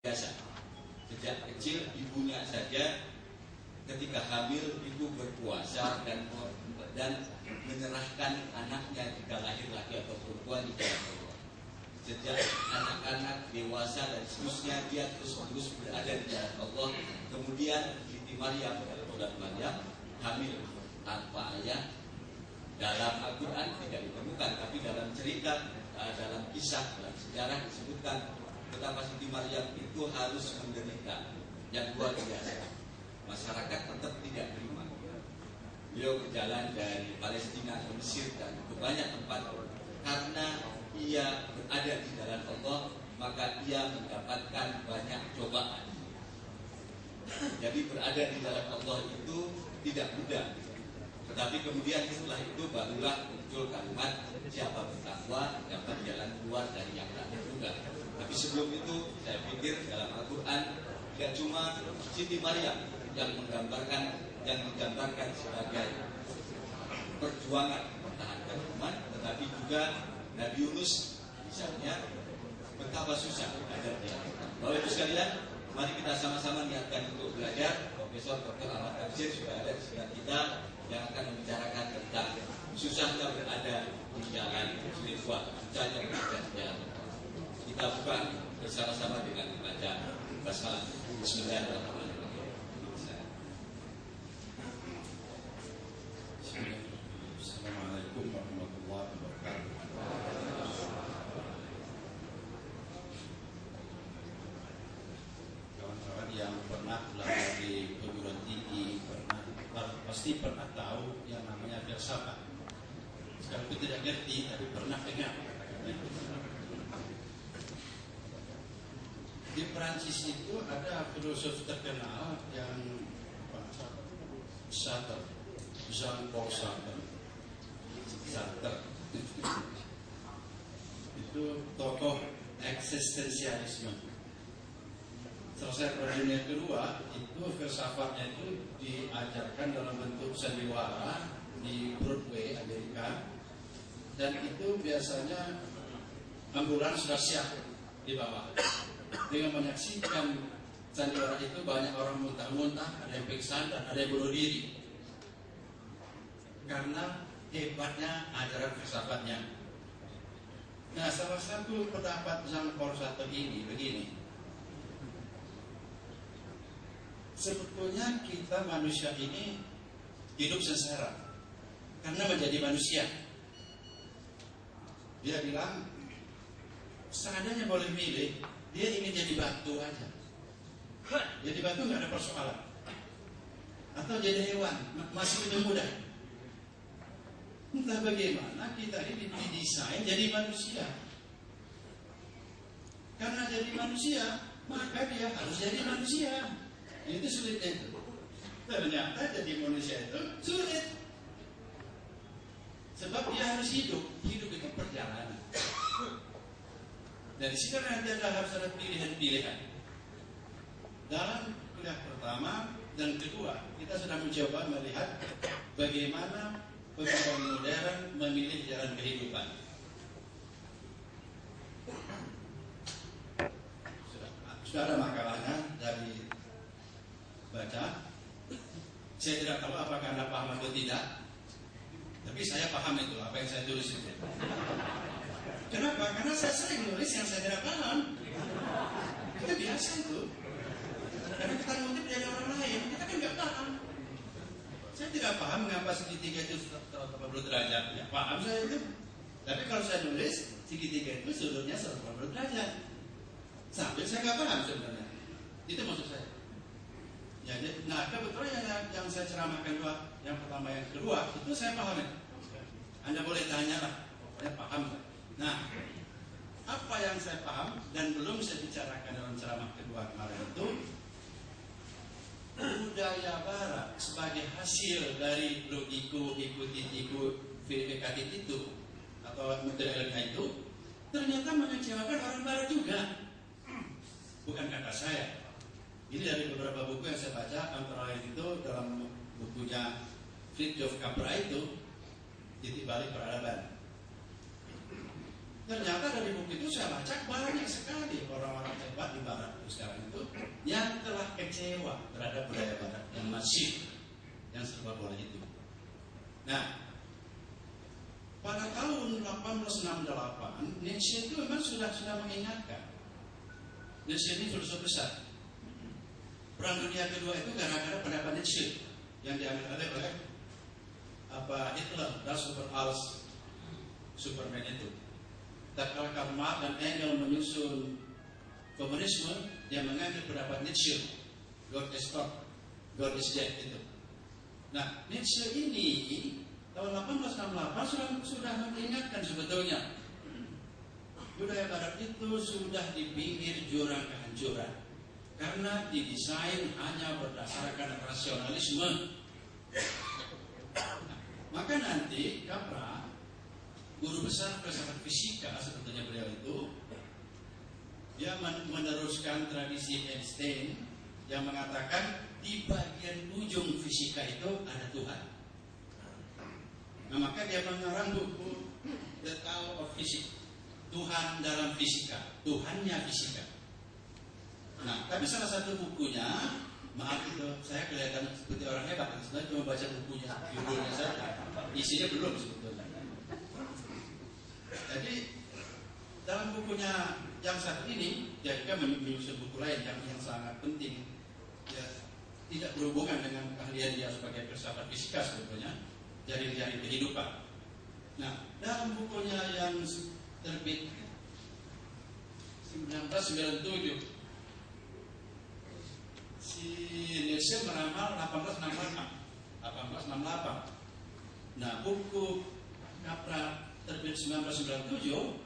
biasa. Sejak kecil ibunya saja ketika hamil itu berpuasa dan menyerahkan anaknya jika lahir laki atau perempuan di jalan Allah. Sejak anak-anak dewasa dan seterusnya dia terus berada di jalan Allah. Kemudian Siti Maryam hamil tanpa ayah. Dalam Al-Quran tidak ditemukan, tapi dalam cerita, dalam kisah, dalam sejarah disebutkan betapa Siti Maryam itu harus menderita yang luar biasa. Masyarakat tetap tidak terima. Beliau berjalan dari Palestina ke Mesir dan ke banyak tempat karena ia berada di jalan Allah, maka ia mendapatkan banyak cobaan. Jadi berada di jalan Allah itu tidak mudah. Tetapi kemudian setelah itu barulah muncul kalimat siapa bertakwa dapat jalan keluar dari yang tak terduga. Tapi sebelum itu saya pikir dalam Al-Quran tidak cuma Siti Maryam yang digambarkan sebagai perjuangan mempertahankan iman, tetapi juga Nabi Yunus misalnya betapa susah ada dia. Bapak Ibu sekalian, mari kita sama-sama niatkan untuk belajar. Profesor Dr. Ahmad Tafsir sudah ada di sebelah kita yang akan membicarakan tentang susahnya berada di jalan spiritual, susahnya berada di jalan. Kita buka bersama-sama dengan membaca basmalah. Bismillahirrahmanirrahim. Assalamualaikum warahmatullahi wabarakatuh. Kawan-kawan yang pernah belajar di perguruan tinggi pasti pernah tahu yang namanya filsafat. Sekarang itu tidak ngerti, tapi pernah dengar. Di Perancis itu ada filosof terkenal yang Sartre, Jean-Paul Sartre. Itu tokoh eksistensialisme. Selesai Perang Dunia Kedua, itu filsafatnya itu diajarkan dalam bentuk sandiwara di Broadway, Amerika. Dan itu biasanya ambulan sudah siap di bawah. Dengan menyaksikan sandiwara itu banyak orang muntah-muntah, ada yang pingsan dan ada yang bunuh diri. Karena hebatnya ajaran filsafatnya. Nah, salah satu pendapat Jean-Paul Sartre ini begini. Sebetulnya kita manusia ini hidup sengsara karena menjadi manusia. Dia bilang seandainya boleh milih, dia ingin jadi batu aja. Jadi batu nggak ada persoalan. Atau jadi hewan, masih lebih mudah. Entah bagaimana kita ini didesain jadi manusia. Karena jadi manusia, maka dia harus jadi manusia. Itu sulitnya itu. Ternyata jadi manusia itu sulit. Sebab dia harus hidup. Hidup itu perjalanan. Dari situ nanti harus ada pilihan-pilihan. Dalam kuliah pertama dan kedua, kita sudah mencoba melihat bagaimana pengetahuan modern memilih jalan kehidupan. Sudah ada makalahnya dari baca. Saya tidak tahu apakah Anda paham atau tidak, tapi saya paham itu apa yang saya tulis itu. Kenapa? Karena saya sering menulis yang saya tidak paham. Itu biasa itu. Karena kita ngutip dari orang lain, kita kan nggak paham. Saya tidak paham mengapa segitiga itu 180 derajat. Ya, paham saya itu. Tapi kalau saya nulis segitiga itu sudutnya 180 derajat. Sampai saya nggak paham sebenarnya. Itu maksud saya. Ya, nah kebetulan yang saya ceramahkan yang pertama yang kedua itu saya paham. Anda boleh tanya lah, pokoknya paham. Nah, apa yang saya paham dan belum saya bicarakan dalam ceramah kedua kemarin itu budaya Barat sebagai hasil dari logiko, ikut-ikut, verifikatif itu atau metode ilmiah itu ternyata mengecewakan orang Barat juga. Bukan kata saya. Ini dari beberapa buku yang saya baca, antara lain itu dalam bukunya Fritjof Capra itu Titik Balik Peradaban. Ternyata dari buku itu saya baca banyak sekali orang-orang hebat di Barat sekarang kecewa terhadap budaya barat yang masif, yang serba boleh itu. Nah, pada tahun 1868 Nietzsche itu memang sudah mengingatkan. Nietzsche ini filsuf besar. Perang Dunia Kedua itu gara-gara pendapat Nietzsche yang diambil oleh Hitler dan Superman itu. Tatkala Karl Marx dan Engels menyusun komunisme, dia mengambil pendapat Nietzsche, God is God, God is dead itu. Nah, Nietzsche ini tahun 1868 sudah mengingatkan sebetulnya budaya barat itu sudah di pinggir jurang kehancuran karena didesain hanya berdasarkan rasionalisme. Maka nanti Capra, guru besar filsafat fisika sebetulnya beliau itu, dia meneruskan tradisi Einstein yang mengatakan di bagian ujung fisika itu ada Tuhan. Nah, maka dia mengarang buku The Tao of Physics, Tuhan dalam fisika, Tuhannya fisika. Nah, tapi salah satu bukunya, maaf itu saya kelihatan seperti orang hebat, sebenarnya cuma baca bukunya, judulnya saja, isinya belum sebetulnya. Jadi dalam bukunya yang satu ini, dia juga menyusun buku lain yang sangat penting, ya, tidak berhubungan dengan keahlian dia sebagai filsafat fisika sebetulnya, jari-jari kehidupan. Nah, dalam bukunya yang terbit 1997, si Nietzsche meramal 1868. Nah, buku Capra terbit 1997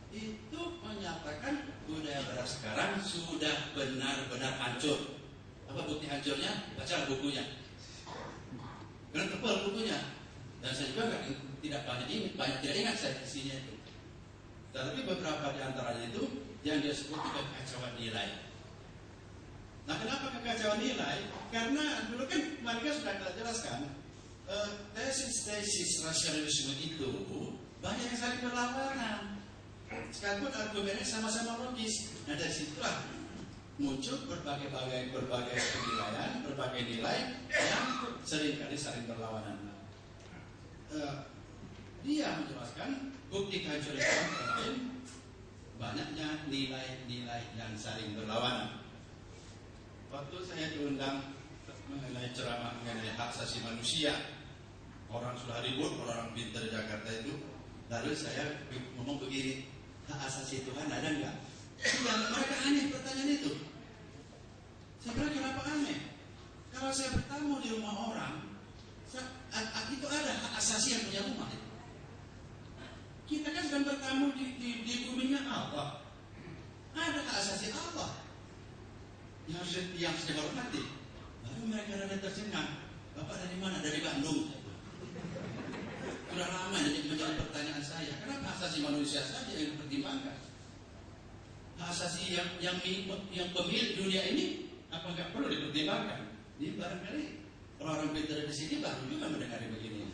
itu menyatakan budaya barat sekarang sudah benar-benar hancur. Apa bukti hancurnya? Baca bukunya. Karena tebal bukunya. Dan saya juga tidak ingat saya isinya itu. Tetapi beberapa di antaranya itu yang dia sebut kekacauan nilai. Nah, kenapa kekacauan nilai? Karena dulu kan mereka sudah kita jelaskan tesis rasionalisme itu banyak yang saling berlawanan. Sekalipun argumennya sama-sama logis. Nah, dari situlah muncul berbagai penilaian, berbagai nilai yang seringkali saling berlawanan. Dia menjelaskan bukti kehancuran lain banyaknya nilai-nilai yang saling berlawanan. Waktu saya diundang mengenai ceramah mengenai hak asasi manusia, orang sudah ribut, orang pintar di Jakarta itu, lalu saya ngomong begini, hak asasi Tuhan ada enggak? Yang mereka aneh pertanyaan itu. Saya bilang kenapa aneh? Kalau saya bertamu di rumah orang, itu ada hak asasi yang punya rumah. Kita kan sedang bertamu di buminya Allah. Ada hak asasi Allah yang harus dihormati. Lalu mereka rada tercengang. Bapak dari mana? Dari Bandung. Sudah lama menjadi pertanyaan saya. Kenapa hak asasi manusia saja yang dipertimbangkan? Hak asasi yang pemilik dunia ini apa nggak perlu dipertimbangkan? Ini barangkali orang-orang pintar di sini baru juga mendengar begini.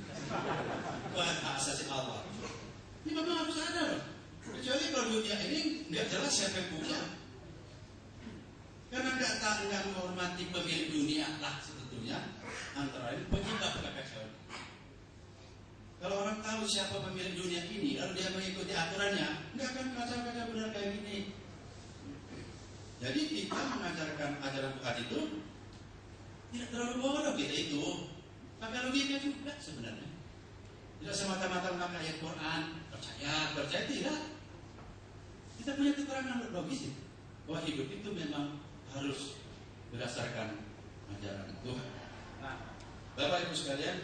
Bukan hak asasi Allah. Ini memang harus ada loh. Kecuali kalau dunia ini nggak jelas siapa yang punya. Karena nggak menghormati pemilik dunia lah sebetulnya antara lain penyebab kekacauan. Kalau orang tahu siapa pemilik dunia ini lalu dia mengikuti aturannya, nggak akan kacau-kacau benar kayak gini. Jadi kita mengajarkan ajaran Tuhan itu tidak terlalu bodoh kita itu, pakai logika juga sebenarnya. Tidak semata-mata memakai ayat Quran, percaya tidak. Kita punya keterangan logis bahwa hidup itu memang harus berdasarkan ajaran Tuhan. Nah, Bapak Ibu sekalian,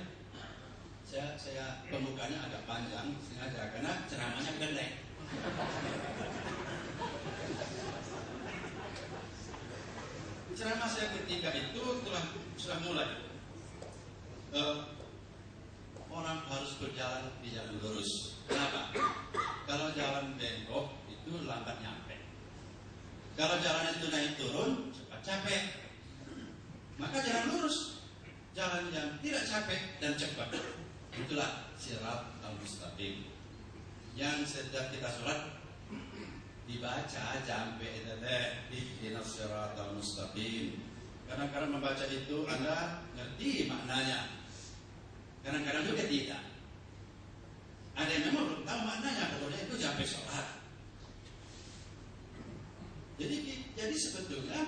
saya pembukanya agak panjang sengaja karena ceramahnya pendek. Ceramah saya ketiga itu sudah mulai. Orang harus berjalan di jalan lurus. Kenapa? Kalau jalan bengkok itu lambat nyampe. Kalau jalan itu naik turun cepat capek. Maka jalan lurus, jalan yang tidak capek dan cepat. Itulah sirat al-mustaqim. Yang setiap kita sholat dibaca sampai ihdinas siratal mustaqim. Kadang-kadang membaca itu Anda ngerti maknanya, kadang-kadang juga tidak. Ada yang memang belum tahu maknanya, pokoknya itu sampai sholat. Jadi sebetulnya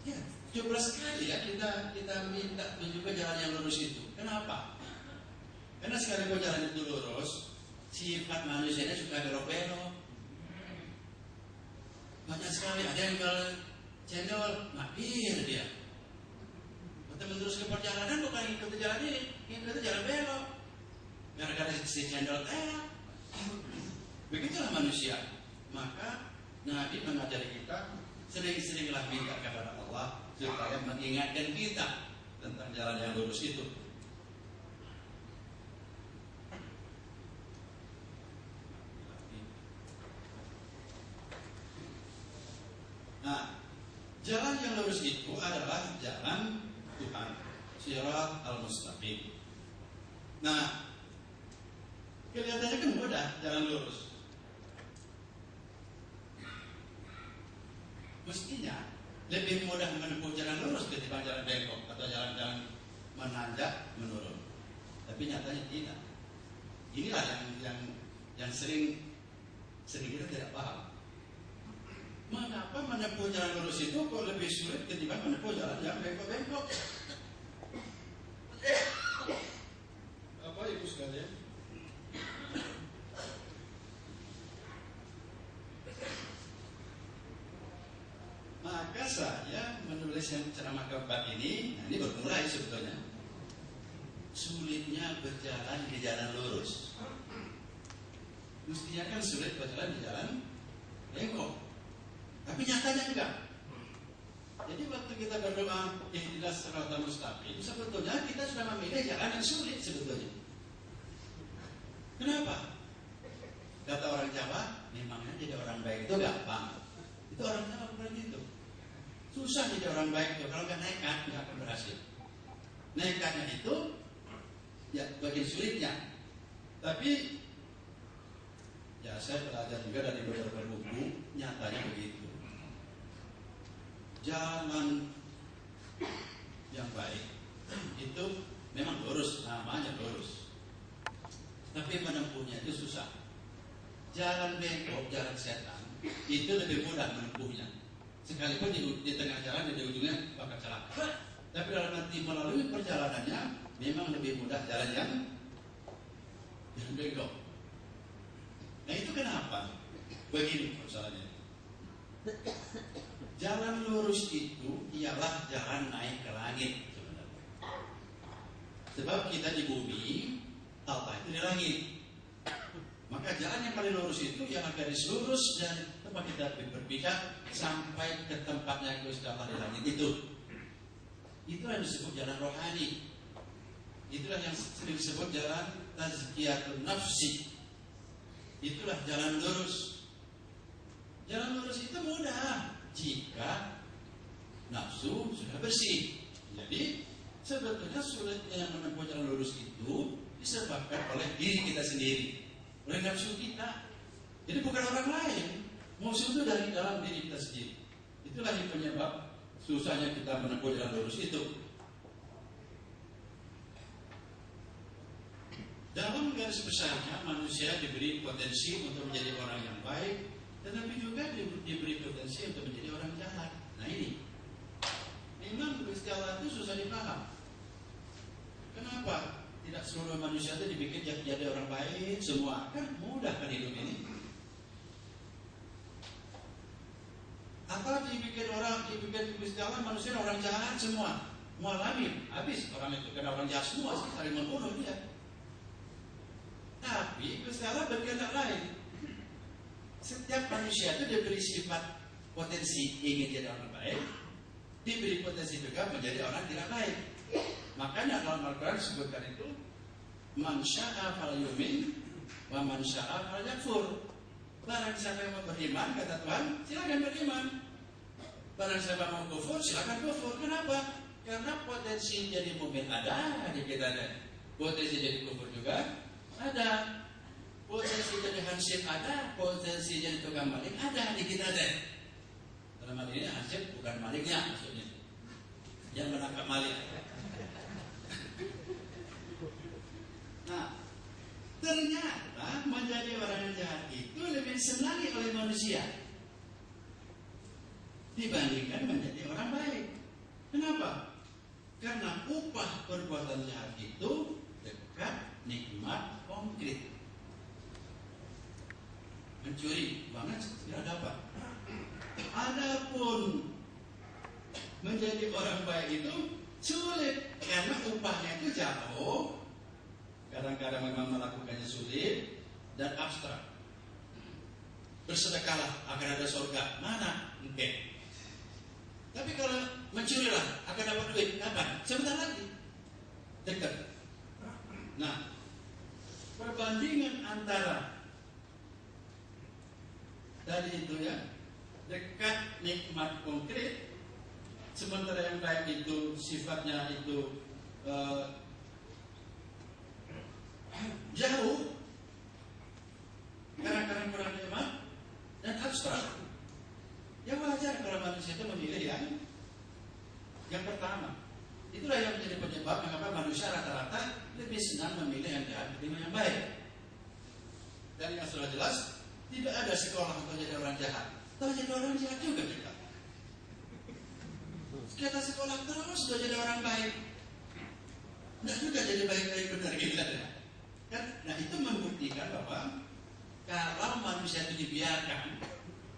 ya coba sekali ya kita minta juga jalan yang lurus itu. Kenapa? Karena sekalipun jalan itu lurus, sifat manusianya suka belok-belok. Banyak sekali ada yang jual cendol, mampir dia. Untuk meneruskan perjalanan bukan ikut jalan ini, ikut jalan belok. Gara-gara si cendol begitulah manusia. Maka Nabi mengajari kita sering-seringlah minta kepada Allah supaya mengingatkan kita tentang jalan yang lurus itu. Nah, jalan yang lurus itu adalah jalan Tuhan, Shirat al-Mustaqim. Nah, kelihatannya kan mudah jalan lurus. Mestinya lebih mudah menempuh jalan lurus ketimbang jalan bengkok atau jalan-jalan menanjak menurun. Tapi nyatanya tidak. Inilah yang sering kita tidak paham. Mengapa menempuh jalan lurus itu kok lebih sulit ketimbang menempuh jalan yang bengkok-bengkok? Apa ibu sekalian? Maka saya menulis yang ceramah keempat ini, nah ini bermulai sebetulnya. Sulitnya berjalan di jalan lurus. Mestinya kan sulit berjalan di jalan bengkok. Tapi nyatanya enggak. Jadi waktu kita berdoa ihdinas siratal mustaqim, sebetulnya kita sudah memilih jalan yang sulit sebetulnya. Kenapa? Kata orang Jawa, memangnya jadi orang baik itu gampang. Itu orang Jawa seperti itu. Susah jadi orang baik itu, kalau nggak nekat nggak akan berhasil. Nekatnya itu ya bagian sulitnya. Tapi ya saya belajar juga dari beberapa buku, nyatanya begitu. Jalan yang baik itu memang lurus, namanya lurus. Tapi menempuhnya itu susah. Jalan bengkok, jalan setan itu lebih mudah menempuhnya. Sekalipun di tengah jalan di ujungnya bakal celaka. Tapi dalam arti melalui perjalanannya memang lebih mudah jalan yang bengkok. Nah itu kenapa? Begini persoalannya. Jalan lurus itu ialah jalan naik ke langit sebenarnya. Sebab kita di bumi, Allah itu di langit. Maka jalan yang paling lurus itu yang garis lurus dan tempat kita berpijak sampai ke tempatnya Gusti Allah di langit itu. Itulah yang disebut jalan rohani. Itulah yang sering disebut jalan tazkiyatun nafsi. Itulah jalan lurus. Jalan lurus itu mudah jika nafsu sudah bersih. Jadi sebetulnya sulitnya yang menempuh jalan lurus itu disebabkan oleh diri kita sendiri, oleh nafsu kita. Jadi bukan orang lain. Musuh itu dari dalam diri kita sendiri. Itulah yang penyebab susahnya kita menempuh jalan lurus itu. Dalam garis besarnya manusia diberi potensi untuk menjadi orang yang baik, tetapi juga diberi potensi untuk menjadi orang jahat. Nah ini memang Gusti Allah itu susah dipaham. Kenapa tidak seluruh manusia itu dibikin jadi orang baik semua? Kan mudah kan hidup ini. Atau dibikin Gusti Allah manusia orang jahat semua. Mualamin habis orang itu karena orang jahat semua sih saling membunuh dia. Tapi Gusti Allah berkehendak lain. Setiap manusia itu diberi sifat potensi ingin jadi orang baik, diberi potensi juga menjadi orang tidak baik. Makanya dalam Al-Quran disebutkan itu man syaa falyu'min wa man syaa falyakfur. Barang siapa yang mau beriman, kata Tuhan, silakan beriman. Barang siapa mau kufur, silakan kufur. Kenapa? Karena potensi jadi mukmin ada di kita. Potensi jadi kufur juga ada. Potensi jadi hansip ada, potensi jadi tukang maling ada di kita deh. Dalam hal ini hansip bukan malingnya maksudnya. yang menangkap maling. Nah, ternyata menjadi orang yang jahat itu lebih disenangi oleh manusia dibandingkan menjadi orang baik. Kenapa? Karena upah perbuatan jahat itu dekat, nikmat, konkret. Mencuri banget tidak dapat. Adapun menjadi orang baik itu sulit karena upahnya itu jauh. Kadang-kadang memang melakukannya sulit dan abstrak. Bersedekahlah akan ada surga. Mana? Mungkin. Tapi kalau mencurilah akan dapat duit. Kapan? Sebentar lagi. Dekat. Nah, perbandingan antara tadi itu ya, dekat, nikmat, konkret, sementara yang baik itu sifatnya itu jauh, kadang-kadang kurang nikmat dan abstrak. Ya wajar kalau manusia itu memilih yang pertama. Itulah yang menjadi penyebab mengapa manusia rata-rata lebih senang memilih yang jahat ketimbang yang baik. Dan yang sudah jelas, tidak ada sekolah untuk jadi orang jahat. Kalau jadi orang jahat juga kita. Kita sekolah terus sudah jadi orang baik. Tidak juga jadi baik-baik benar kita. Kan? Nah itu membuktikan bahwa kalau manusia itu dibiarkan,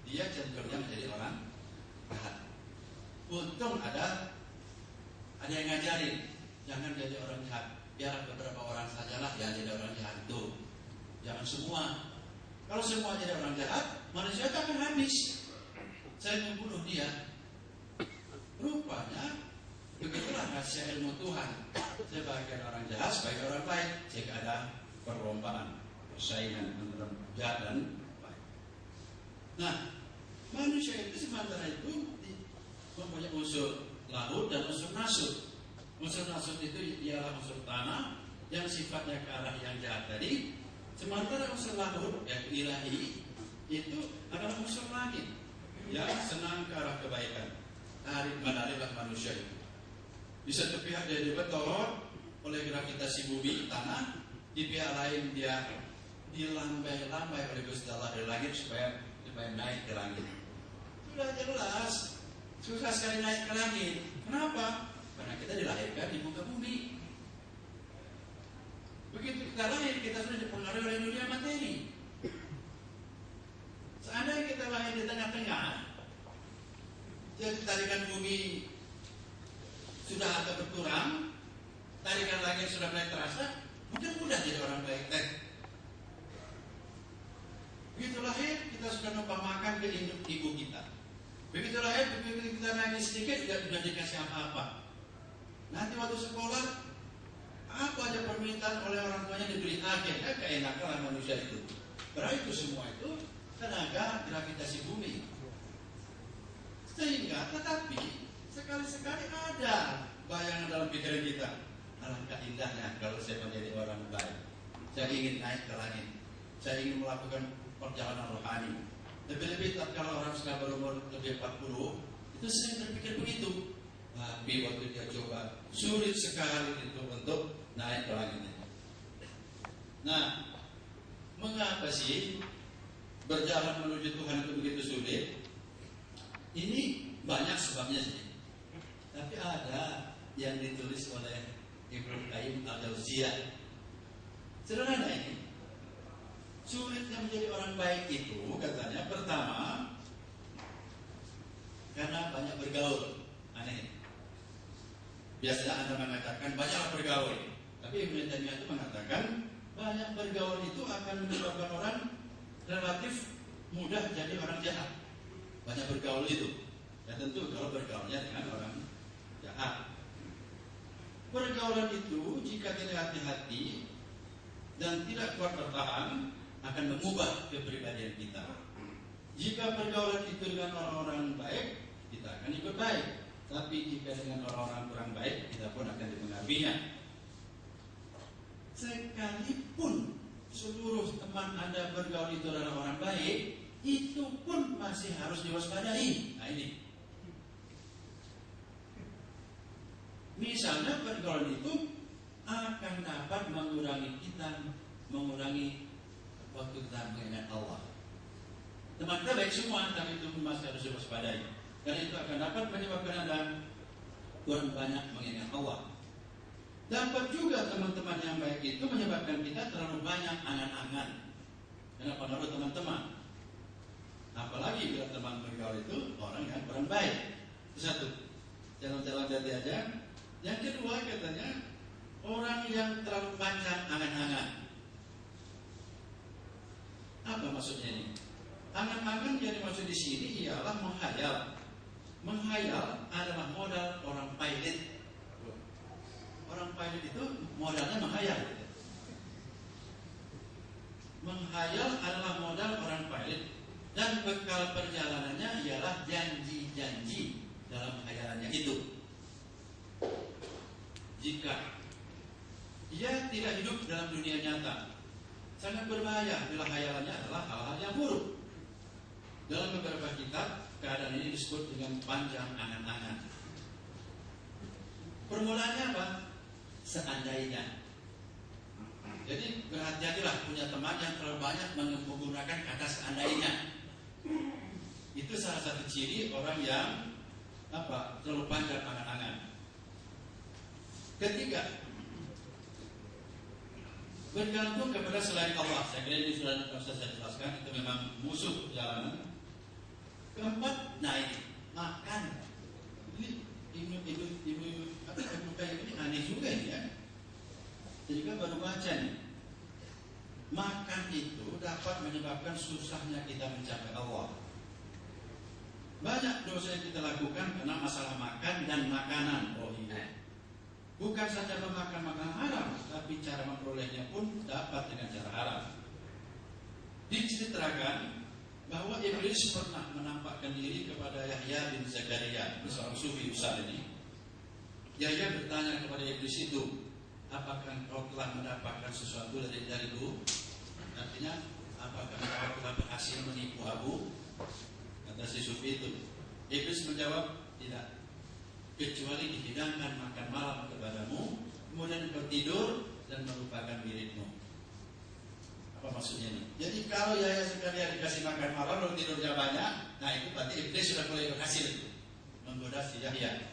dia cenderungnya menjadi orang jahat. Untung ada yang ngajarin, jangan jadi orang jahat. Biar beberapa orang sajalah yang jadi orang jahat itu. Jangan semua. Kalau semua jadi orang jahat, manusia itu akan habis. Saya membunuh dia. Rupanya begitulah rahasia ilmu Tuhan. Sebagian orang jahat, sebagian orang baik. Jika ada perlombaan, persaingan antara jahat dan baik. Nah, manusia itu sementara itu mempunyai unsur laut dan unsur nasut. Unsur nasut itu ialah unsur tanah yang sifatnya ke arah yang jahat tadi. Sementara unsur laut yaitu ilahi itu adalah unsur langit yang senang ke arah kebaikan. Tarik menariklah manusia itu. Di satu pihak dia dibetot oleh gravitasi bumi tanah, di pihak lain dia dilambai-lambai oleh Gusti Allah dari langit supaya naik ke langit. Sudah jelas, susah sekali naik ke langit. Kenapa? Karena kita dilahirkan di muka bumi. Begitu kita lahir, kita sudah dipengaruhi oleh dunia materi. Seandainya kita lahir di tengah-tengah, jadi tarikan bumi sudah agak berkurang, tarikan langit sudah mulai terasa, mungkin mudah jadi orang baik. Begitu lahir, kita sudah numpang makan ke induk ibu kita. Begitu lahir, begitu kita nangis sedikit, tidak dikasih apa-apa. Nanti waktu sekolah, apa aja permintaan oleh orang tuanya diberi akhirnya keenakan manusia itu. Berarti itu semua itu tenaga gravitasi bumi. Sehingga tetapi sekali-sekali ada bayangan dalam pikiran kita. Alangkah indahnya kalau saya menjadi orang baik. Saya ingin naik ke langit. Saya ingin melakukan perjalanan rohani. Lebih-lebih kalau orang sudah berumur lebih 40, itu sering berpikir begitu. Tapi waktu dia coba, sulit sekali itu untuk naik ke langit. Nah, mengapa sih berjalan menuju Tuhan itu begitu sulit? Ini banyak sebabnya sih. Tapi ada yang ditulis oleh Ibnu Qayyim al-Jauziyah. Sederhana ini. Sulitnya menjadi orang baik itu katanya pertama karena banyak bergaul. Aneh. Biasanya Anda mengatakan banyaklah bergaul. Tapi Ibnu Taimiyah itu mengatakan banyak bergaul itu akan menyebabkan orang relatif mudah jadi orang jahat. Banyak bergaul itu. Ya tentu kalau bergaulnya dengan orang jahat. Pergaulan itu jika tidak hati-hati dan tidak kuat bertahan akan mengubah kepribadian kita. Jika pergaulan itu dengan orang-orang baik, kita akan ikut baik. Tapi jika dengan orang-orang kurang baik, kita pun akan dipengaruhinya. Sekalipun seluruh teman Anda bergaul itu adalah orang baik, itu pun masih harus diwaspadai. Nah ini. Misalnya pergaulan itu akan dapat mengurangi waktu kita mengingat Allah. Teman kita baik semua, tapi itu masih harus diwaspadai. Karena itu akan dapat menyebabkan Anda kurang banyak mengingat Allah. Dapat juga teman-teman yang baik itu menyebabkan kita terlalu banyak angan-angan. Karena pengaruh teman-teman. Apalagi bila teman bergaul itu orang yang kurang baik. Itu satu. Jangan jadi aja. Yang kedua katanya orang yang terlalu panjang angan-angan. Apa maksudnya ini? Angan-angan yang dimaksud di sini ialah menghayal. Menghayal adalah modal orang pilot. Orang pilot itu modalnya menghayal. Menghayal adalah modal orang pilot. Dan bekal perjalanannya ialah janji-janji dalam khayalannya itu. Jika dia tidak hidup dalam dunia nyata, sangat berbahaya bila khayalannya adalah hal-hal yang buruk. Dalam beberapa kitab, keadaan ini disebut dengan panjang angan-angan. Permulaannya apa? Seandainya. Jadi berhati-hatilah punya teman yang terlalu banyak menggunakan kata seandainya. Itu salah satu ciri orang yang terlalu panjang angan-angan. Ketiga, bergantung kepada selain Allah. Saya kira ini sudah saya jelaskan, itu memang musuh perjalanan. Keempat, makan. Ibu kayak ini aneh juga ini ya. Jadi kan baru baca nih. Makan itu dapat menyebabkan susahnya kita mencapai Allah. Banyak dosa yang kita lakukan karena masalah makan dan makanan. Oh iya. Bukan saja memakan makanan haram, tapi cara memperolehnya pun dapat dengan cara haram. Diceritakan bahwa Iblis pernah menampakkan diri kepada Yahya bin Zakaria, seorang sufi besar ini. Yahya bertanya kepada Iblis itu, apakah engkau telah mendapatkan sesuatu dariku? Artinya, apakah engkau telah berhasil menipu aku? Kata si sufi itu. Iblis menjawab, tidak. Kecuali dihidangkan makan malam kepadamu, kemudian engkau tidur dan melupakan dirimu. Apa maksudnya ini? Jadi kalau Yahya sekalian dikasih makan malam lalu tidurnya banyak, nah itu berarti Iblis sudah mulai berhasil menggoda si Yahya.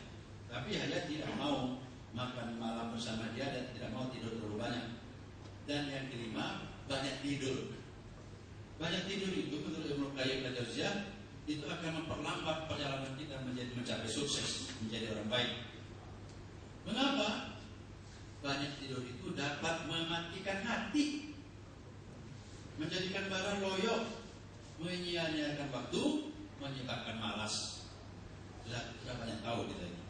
Tapi Yahya tidak mau makan malam bersama dia dan tidak mau tidur terlalu banyak. Dan yang kelima, banyak tidur. Banyak tidur itu menurut Ibnu Qayyim al-Jauziyah itu akan memperlambat perjalanan kita mencapai sukses, menjadi orang baik. Mengapa? Banyak tidur itu dapat mematikan hati, menjadikan barang loyo, menyia-nyiakan waktu, menyebabkan malas. Sudah banyak tahu kita ini.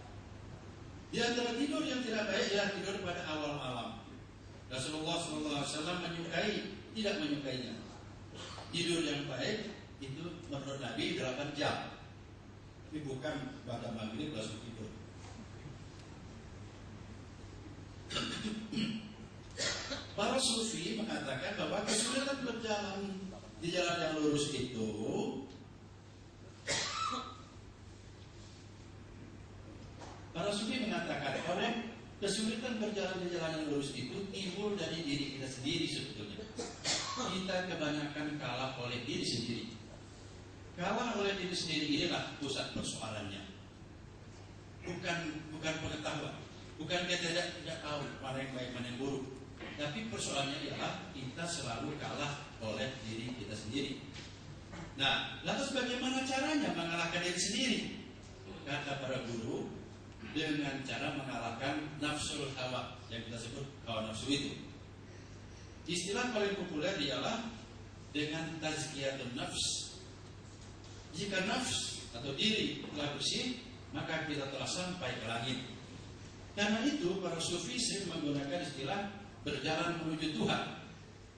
Di antara tidur yang tidak baik ialah tidur pada awal malam. Rasulullah SAW tidak menyukainya. Tidur yang baik itu menurut Nabi 8 jam. Tapi bukan pada maghrib langsung tidur. Para sufi mengatakan bahwa kesulitan berjalan di jalan yang lurus itu kesulitan berjalan di jalan yang lurus itu timbul dari diri kita sendiri sebetulnya. Kita kebanyakan kalah oleh diri sendiri. Kalah oleh diri sendiri inilah pusat persoalannya. Bukan pengetahuan. Bukan kita tidak tahu mana yang baik mana yang buruk. Tapi persoalannya ialah kita selalu kalah oleh diri kita sendiri. Nah, lantas bagaimana caranya mengalahkan diri sendiri? Kata para guru, dengan cara mengalahkan nafsul hawa yang kita sebut hawa nafsu itu. Istilah paling populer ialah dengan tazkiyatun nafs. Jika nafs atau diri telah bersih, maka kita telah sampai ke langit. Karena itu para sufi sering menggunakan istilah berjalan menuju Tuhan.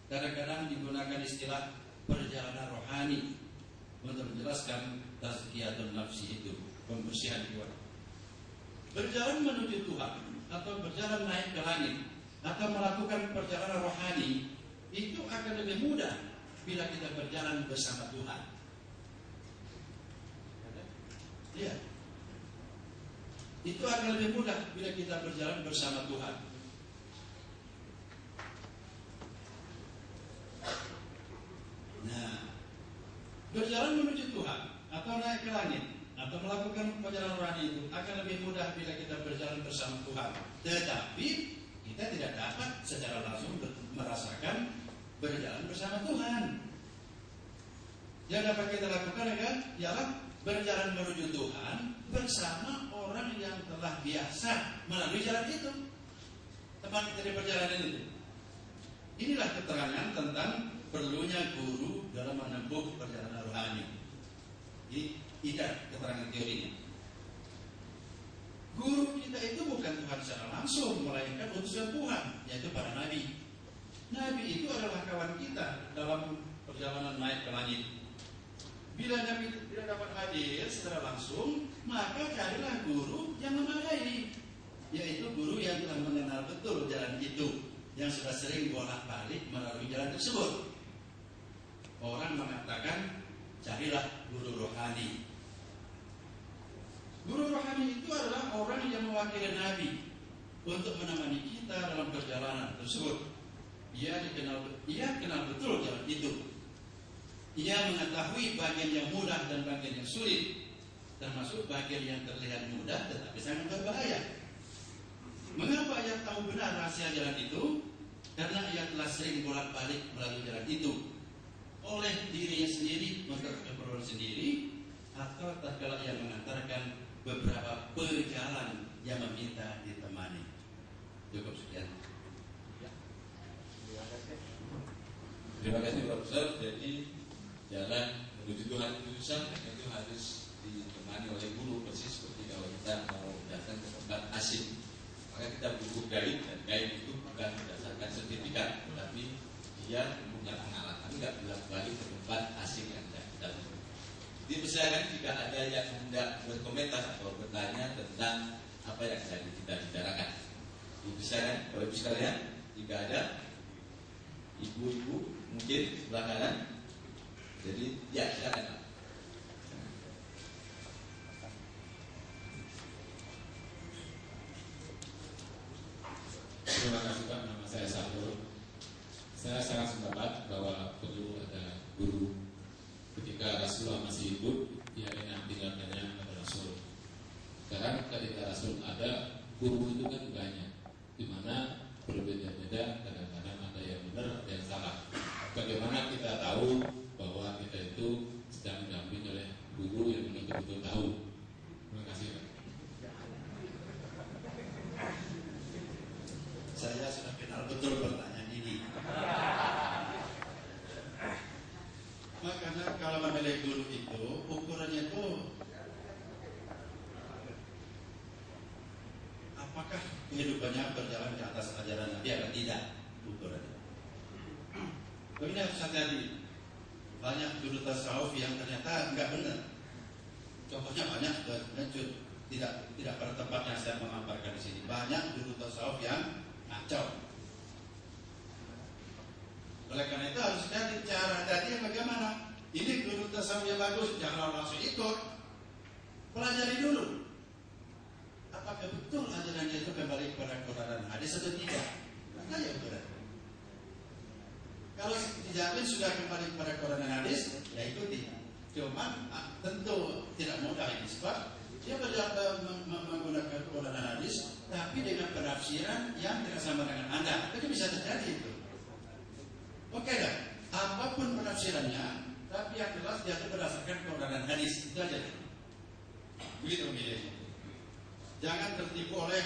Kadang-kadang digunakan istilah perjalanan rohani untuk menjelaskan tazkiyatun nafsi itu, pembersihan jiwa. Berjalan menuju Tuhan atau berjalan naik ke langit atau melakukan perjalanan rohani itu akan lebih mudah bila kita berjalan bersama Tuhan. Ya. itu akan lebih mudah bila kita berjalan bersama Tuhan. Nah, berjalan menuju Tuhan atau naik ke langit atau melakukan perjalanan rohani itu akan lebih mudah bila kita berjalan bersama Tuhan. Tetapi kita tidak dapat secara langsung merasakan berjalan bersama Tuhan. Yang dapat kita lakukan ialah berjalan menuju Tuhan bersama orang yang telah biasa melalui jalan itu, tempat kita di perjalanan itu. Inilah keterangan tentang perlunya guru dalam menempuh perjalanan rohani. Ini tidak keterangan teorinya. Guru kita itu bukan Tuhan secara langsung, melainkan utusan Tuhan, yaitu para nabi. Nabi itu adalah kawan kita dalam perjalanan naik ke langit. Bila nabi tidak dapat hadir secara langsung, maka carilah guru yang memadai, yaitu guru yang telah mengenal betul jalan itu, yang sudah sering bolak-balik melalui jalan tersebut. Orang mengatakan, carilah guru rohani. Guru rohani itu adalah orang yang mewakili nabi untuk menemani kita dalam perjalanan tersebut. Ia kenal betul jalan itu. Ia mengetahui bagian yang mudah dan bagian yang sulit, termasuk bagian yang terlihat mudah tetapi sangat berbahaya. Mengapa ia tahu benar rahasia jalan itu? Karena ia telah sering bolak-balik melalui jalan itu, oleh dirinya sendiri, untuk keperluan sendiri, atau tatkala ia mengantarkan beberapa pejalan yang meminta ditemani. Cukup sekian. Terima kasih Profesor. Jadi jalan menuju Tuhan itu susah, itu harus ditemani oleh guru, persis seperti kalau kita mau datang ke tempat asing. Maka kita butuh guide, dan guide itu bukan berdasarkan sertifikat, tetapi dia punya pengalaman, nggak bolak-balik ke tempat asing yang tidak kita lakukan. Jadi misalkan jika ada yang hendak berkomentar atau bertanya tentang apa yang tadi kita bicarakan, misalkan Bapak Ibu sekalian, jika ada ibu-ibu mungkin sebelah kanan, jadi ya silakan Pak. Terima kasih Pak, nama saya Sahrul. Saya sangat sependapat bahwa perlu ada guru. Ketika Rasulullah masih hidup, dia yang tinggalkannya pada Rasul. Sekarang ketika Rasul ada, guru itu kan banyak, di mana berbeda-beda, kadang-kadang ada yang benar, ada yang salah. Bagaimana kita tahu bahwa kita itu sedang didampingi oleh guru yang betul-betul tahu? Terima kasih Pak. Saya sudah kenal betul pertanyaan ini. Makanya kalau menilai guru itu, ukurannya itu apakah kehidupannya berjalan di atas ajaran Nabi atau tidak, ukurannya. Begini harus hati-hati. Banyak guru tasawuf yang ternyata enggak benar. Contohnya banyak, tidak pada tempatnya saya memaparkan di sini. Banyak guru tasawuf yang kacau. Oleh karena itu harus jadi cara hati bagaimana. Ini guru tasawuf yang bagus, jangan langsung ikut. Pelajari dulu. Apakah betul ajarannya itu kembali kepada Quran dan hadis atau tidak? Maka ya benar. Kalau dijamin sudah kembali kepada Quran dan hadis, ya ikuti. Cuma tentu tidak mudah ini sebab dia menggunakan Quran dan hadis, tapi dengan penafsiran yang tidak sama dengan Anda. Itu bisa terjadi itu. Oke dah, apapun penafsirannya, tapi yang jelas dia berdasarkan Quran dan hadis. Itu aja. Begitu milihnya. Jangan tertipu oleh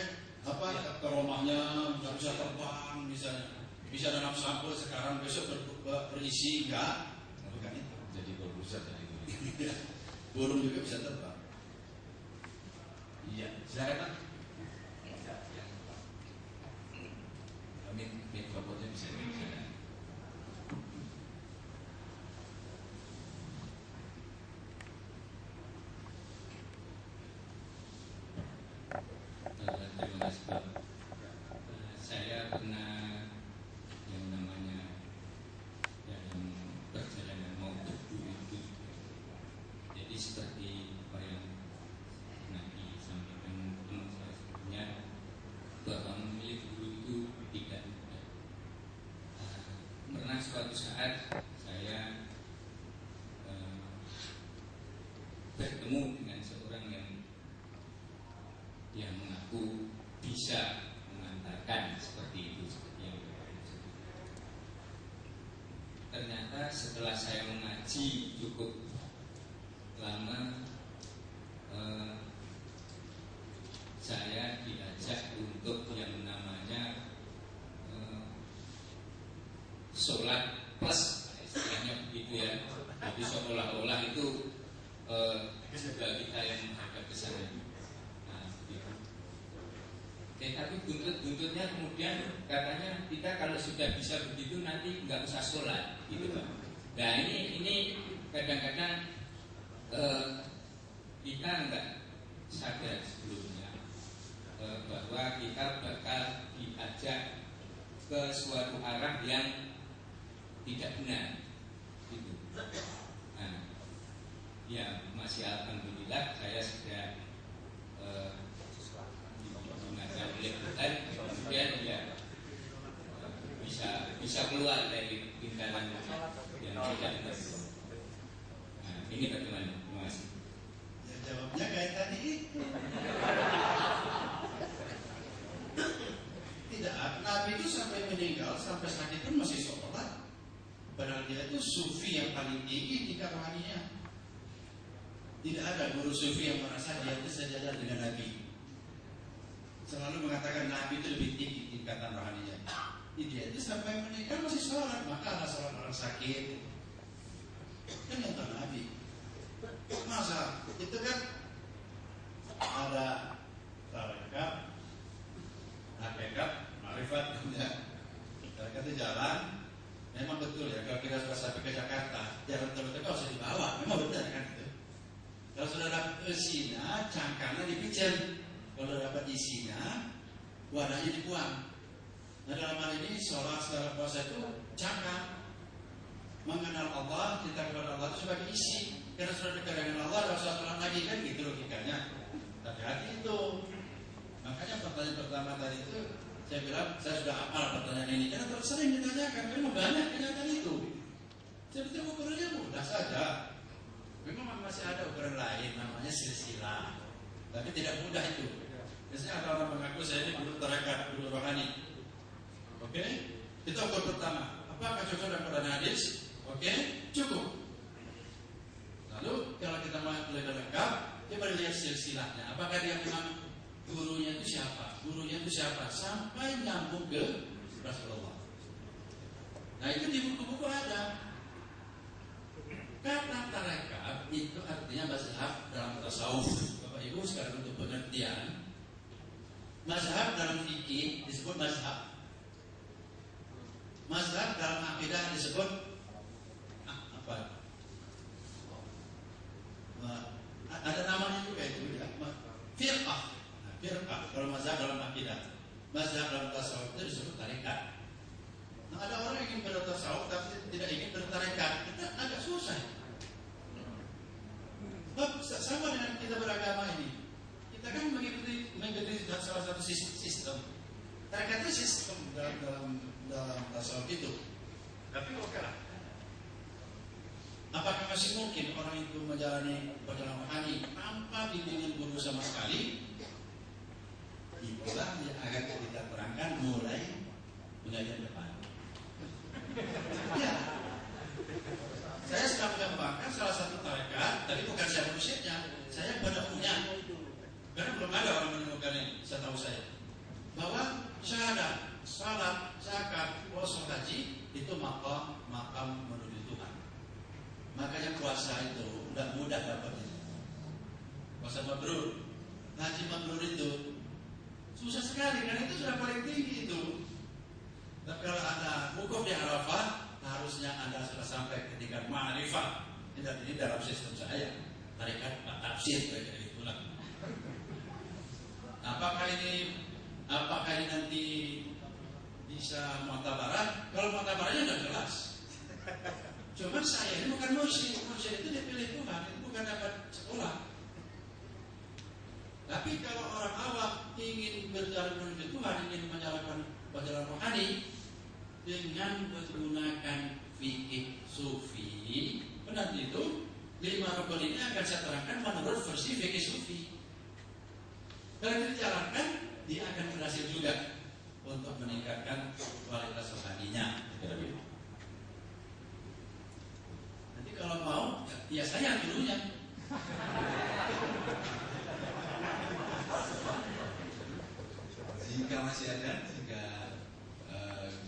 apa rumahnya nggak bisa terbang, bisa dalam sampul sekarang besok berisi enggak? Bukan itu. Jadi berusaha tadi. Burung juga bisa terbang. Iya, silakan Pak. Mikrofonnya bisa digunakan. Terima kasih Pak. Saya pernah yang namanya dalam perjalanan mau ke itu. Jadi seperti apa yang nanti sampaikan teman yang mengaku bisa mengantarkan seperti itu, seperti yang ternyata setelah saya mengaji cukup lama, saya diajak untuk yang namanya sholat plus, istilahnya begitu ya. Jadi seolah-olah itu juga kita yang menghadap ke sana. Nah, gitu. Tapi buntut-buntutnya kemudian katanya kita kalau sudah bisa begitu nanti nggak usah sholat, gitu Pak. Nah ini kadang-kadang kita nggak sadar sebelumnya bahwa kita bakal diajak ke suatu arah yang tidak benar, gitu. Nah, ya masih alhamdulillah saya sudah digunakan oleh Tuhan, kemudian ya bisa keluar dari lingkaran yang tidak benar. Nah, ini bagaimana? Terima kasih. Ya, jawabnya kayak tadi itu. Tidak, Nabi itu sampai meninggal, sampai sakit pun masih sholat. Padahal dia itu sufi yang paling tinggi tingkat rohaninya. Tidak ada guru sufi yang merasa dia itu sejajar dengan Nabi. Selalu mengatakan Nabi itu lebih tinggi tingkatan rohaninya. Dia itu sampai meninggal masih sholat. Maka ada sholat orang sakit. Kan yang tahu Nabi. Masa itu kan ada tarekat, hakikat, marifat, ya. Tarekat itu jalan. Memang betul ya, kalau kita sudah sampai ke Jakarta, jalan terus kau usah dibawa. Memang benar kan itu. Kalau sudah dapat isinya, cangkangnya dipicen. Kalau dapat isinya, wadahnya dibuang. Nah dalam hal ini sholat setelah puasa itu cangkang. Mengenal Allah, cinta kepada Allah itu sebagai isi. Karena sudah dekat dengan Allah, tidak usah sholat lagi kan gitu logikanya. Hati-hati itu. Makanya pertanyaan pertama tadi itu saya bilang saya sudah hafal pertanyaan ini karena terus sering ditanyakan, memang banyak kenyataan itu. Sebetulnya ukurannya mudah saja. Memang masih ada ukuran lain namanya silsilah, tapi tidak mudah itu. Biasanya ada orang mengaku saya ini guru tarekat, guru rohani. Oke, itu ukur pertama. Apakah cocok dengan Quran hadis? Oke, cukup. Lalu kalau kita mau lebih lengkap, coba lihat silsilahnya. Apakah dia memang gurunya itu siapa? Gurunya itu siapa? Sampai nyambung ke Rasulullah. Nah itu di buku-buku ada. Kata tarekat itu artinya mazhab dalam tasawuf. Bapak Ibu sekarang untuk pengertian, mazhab dalam fikih disebut mazhab. Mazhab dalam akidah disebut apa? Ada namanya juga itu ya. Firqah. Firqah kalau mazhab dalam akidah, mazhab dalam tasawuf itu disebut tarekat. Nah ada orang yang ingin bertasawuf tapi tidak ingin bertarekat, kita agak susah. Sama dengan kita beragama ini, kita kan mengikuti salah satu sistem. Tarekat itu sistem dalam tasawuf itu. Tapi oke lah. Apakah masih mungkin orang itu menjalani perjalanan rohani tanpa bimbingan guru sama sekali? Itulah yang akan kita terangkan mulai pengajian depan. Ya, saya sedang mengembangkan salah satu tarekat, tapi bukan saya manusianya, saya pada punya. Karena belum ada orang menemukan ini, setahu saya. Bahwa syahadat, salat, zakat, puasa, haji itu makam menuju Tuhan. Makanya puasa itu tidak mudah dapatnya. Puasa mabrur, haji mabrur itu susah sekali karena itu sudah paling tinggi itu. Tapi kalau Anda wukuf di Arafah, harusnya Anda sudah sampai ke tingkat ma'rifah. Ini dalam sistem saya, tarekat tafsir kayak itulah. Apakah ini nanti bisa mu'tabarat? Kalau mu'tabaratnya sudah jelas. Cuma saya ini bukan mursyid. Mursyid itu dipilih Tuhan, itu bukan dapat sekolah. Tapi kalau orang awam ingin berjalan menuju Tuhan, ingin menjalankan perjalanan rohani dengan menggunakan fikih sufi, nanti itu 5 rukun ini akan saya terangkan menurut versi fikih sufi. Kalau kita meningkatkan kualitas rohaninya. Nanti kalau mau, ya saya dulunya. Jika masih ada,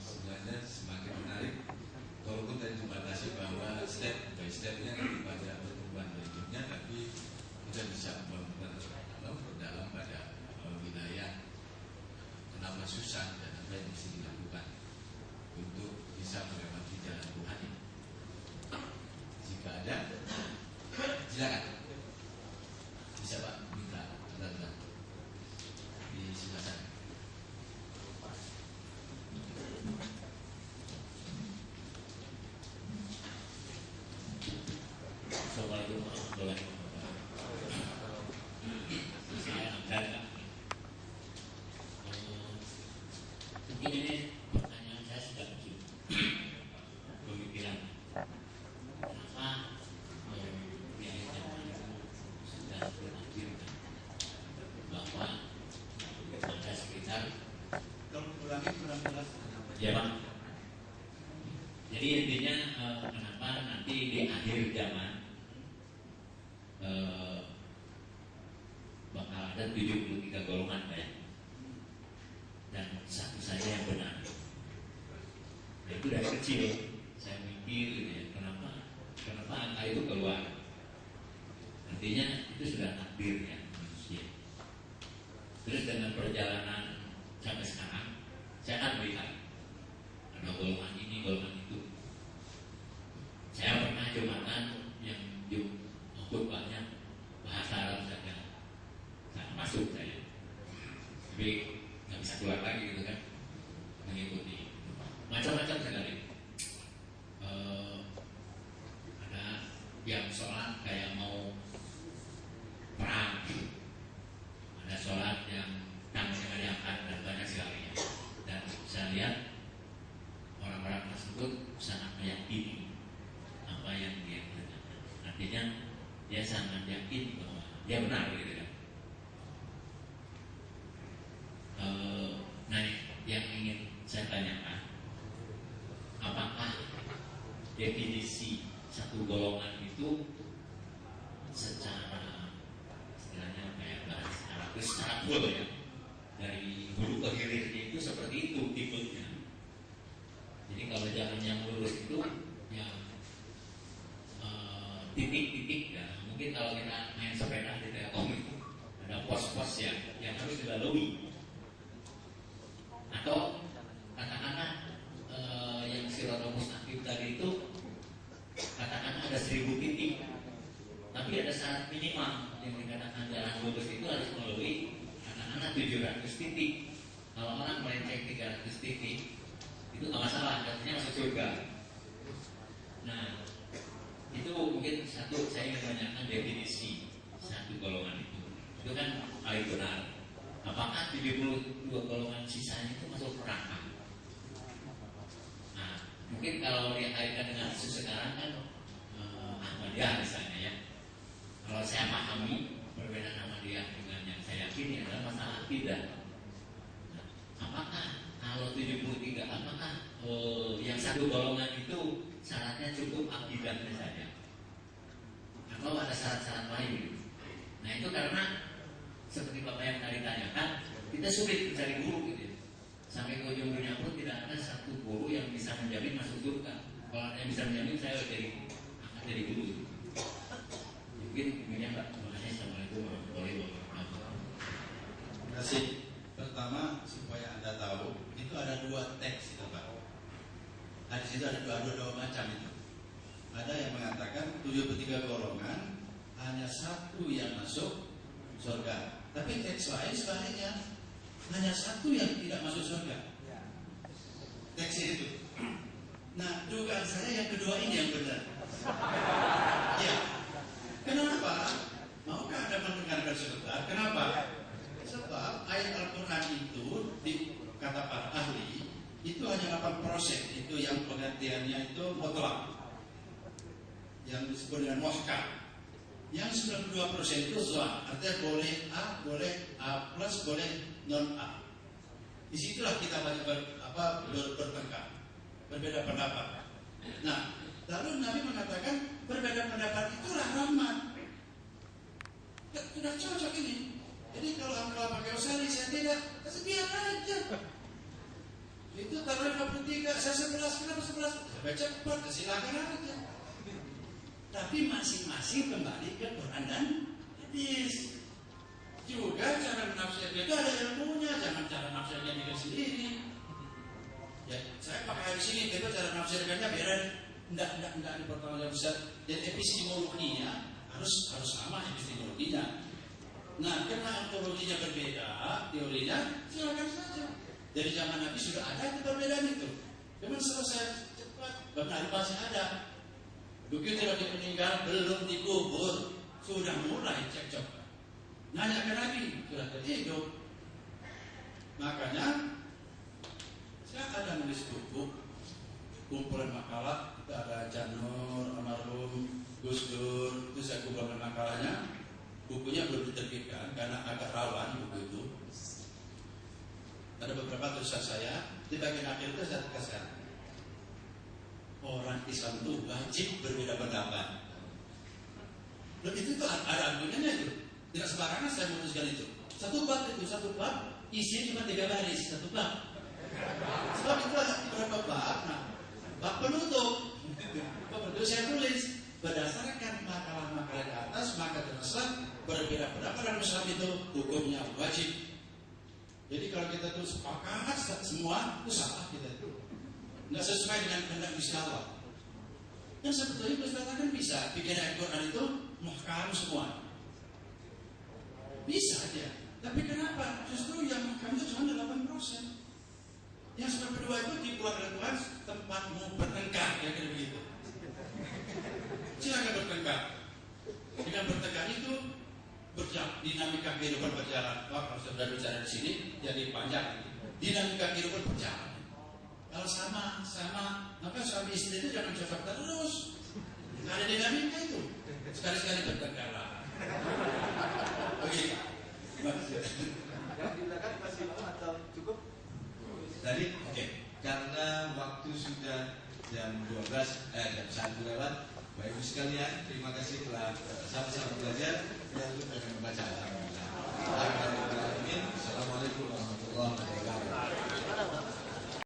sebenarnya semakin menarik, walaupun tadi dibatasi bahwa step by stepnya nanti pada pertumbuhan berikutnya, tapi kita bisa berdalam pada wilayah kenapa susah dan apa yang mesti dilakukan untuk bisa melewati jalan Tuhan ini. Jika ada, silakan. Bisa Pak, minta tanda di sebelah sana. Assalamualaikum warahmatullahi wabarakatuh. Saya Amdan. Mungkin ini pertanyaan saya sudah kecil. Pemikiran. Kenapa biaya zaman itu sudah berakhir? Bahwa ada sekitar. Kalau ulangi kurang jelas. Ya Pak. Jadi intinya kenapa nanti di akhir zaman bakal ada 73 golongan Pak ya? Dan satu saja yang benar. Nah, itu dari kecil saya mikir gitu ya, kenapa angka itu keluar. Artinya itu sudah takdirnya manusia. Terus dengan perjalanan sampai sekarang saya akan melihat ada golongan ini, golongan itu. Saya pernah jumatan yang khutbahnya bahasa Arab saja, nah, masuk saya, tapi nggak bisa keluar lagi gitu kan, mengikuti macam-macam sekali. Ada yang sholat kayak mau perang, ada sholat yang tangannya diangkat dan banyak sekali. Dan saya lihat orang-orang tersebut sangat meyakini apa yang dia kerjakan. Artinya dia sangat yakin bahwa dia benar gitu kan. Nah, yang ingin saya tanyakan, apakah definisi satu golongan itu secara istilahnya apa ya, secara full ya, dari hulu ke hilirnya itu seperti itu tipenya. Jadi kalau jalan yang lurus itu yang titik-titik ya, mungkin kalau kita main sepeda di Telkom itu ada pos-pos yang harus dilalui. Atau katakanlah yang Siratal Mustaqim tadi itu katakanlah ada 1000 titik, tapi ada syarat minimal yang dikatakan jalan lurus itu harus melalui katakanlah 700 titik. Kalau orang melenceng 300 titik itu nggak masalah, artinya masuk surga. Nah, itu mungkin satu saya ingin menanyakan definisi satu golongan itu. Itu kan paling benar. Apakah 72 golongan sisanya itu masuk neraka? Nah, mungkin kalau dikaitkan dengan isu sekarang kan Ahmadiyah misalnya ya. Kalau saya pahami perbedaan Ahmadiyah dengan yang saya yakini adalah masalah akidah. Nah, apakah kalau 73, apakah yang satu golongan itu syaratnya cukup akidahnya saja, atau ada syarat-syarat lain? Nah, itu karena seperti Bapak yang tadi tanyakan, kita sulit mencari guru gitu. Sampai ke ujung dunia pun tidak ada satu guru yang bisa menjamin masuk surga. Kalau yang bisa menjamin, saya akan jadi guru. Mungkin demikian Pak. Terima kasih. Assalamualaikum warahmatullahi wabarakatuh. Terima kasih. Pertama, supaya Anda tahu, itu ada 2 teks itu Pak. Di situ ada dua macam itu. Ada yang mengatakan 73 golongan, hanya satu yang masuk surga. Tapi teks lain sebaliknya, hanya satu yang tidak masuk surga. Teks itu. Nah, dugaan saya yang kedua ini yang benar. Ya. Kenapa? Maukah Anda mendengarkan sebentar? Kenapa? Sebab ayat Al-Quran itu kata para ahli itu hanya 8%. Itu yang pengertiannya itu mutlak, yang disebut dengan muhkam. Yang 92% itu zon, artinya boleh A, boleh A plus, boleh non A. Disitulah kita banyak bertengkar, berbeda pendapat. Nah, lalu Nabi mengatakan berbeda pendapat itulah rahmat. Sudah cocok ini. Jadi kalau engkau pakai Australia, saya tidak, biar aja. Itu taruh 53, saya 11, kenapa 11? Saya cepat, silakan aja. Tapi masing-masing kembali ke Quran dan hadis. Juga cara menafsirnya itu ada ilmunya, jangan cara menafsirnya bikin sendiri. Ya, saya pakai hadis ini, tapi cara menafsirkannya biar enggak dipertanggungjawabkan besar. Jadi epistemologinya harus sama epistemologinya. Nah, karena ontologinya berbeda, teorinya silakan saja. Dari zaman Nabi sudah ada perbedaan itu. Cuma selesai cepat, benar masih ada. Begitu Nabi meninggal belum dikubur, sudah mulai cekcok. Nanya ke Nabi, sudah terhidup. Makanya saya ada nulis buku, kumpulan makalah. Itu ada Janur, Almarhum, Gus Dur. Itu saya kumpulkan makalahnya. Bukunya belum diterbitkan karena agak rawan buku itu. Ada beberapa tulisan saya. Di bagian akhir itu saya tegaskan, orang Islam itu wajib berbeda pendapat. Dan itu tuh ada argumennya itu. Tidak sembarangan saya memutuskan itu. Satu bab isinya cuma 3 baris, satu bab. Sebab itu ada beberapa bab. Nah, bab penutup. Bab penutup saya tulis berdasarkan makalah-makalah di atas, maka terasa berbeda pendapat dalam Islam itu hukumnya wajib. Jadi kalau kita tuh sepakat semua itu salah kita itu. Nggak sesuai dengan kehendak Gusti Allah. Dan sebetulnya Gusti Allah kan bisa bikin ayat Quran itu muhkam semua. Bisa aja. Tapi kenapa? Justru yang muhkam itu cuma 8%. Yang sebab kedua itu dibuat oleh Tuhan tempatmu bertengkar, ya kira begitu. Silakan bertengkar. Dengan bertengkar itu dinamika kehidupan berjalan. Wah, kalau sudah bicara di sini jadi panjang. Dinamika kehidupan berjalan. Kalau sama, maka suami istri itu jangan cocok terus. Nggak ada dinamika itu. Sekali-sekali bertengkarlah. Oke. Yang di belakang masih mau atau cukup? Tadi, oke. Karena waktu sudah jam 12, jam 1 lewat. Bapak Ibu sekalian, terima kasih telah sama-sama belajar dan untuk membaca. Assalamualaikum warahmatullahi wabarakatuh.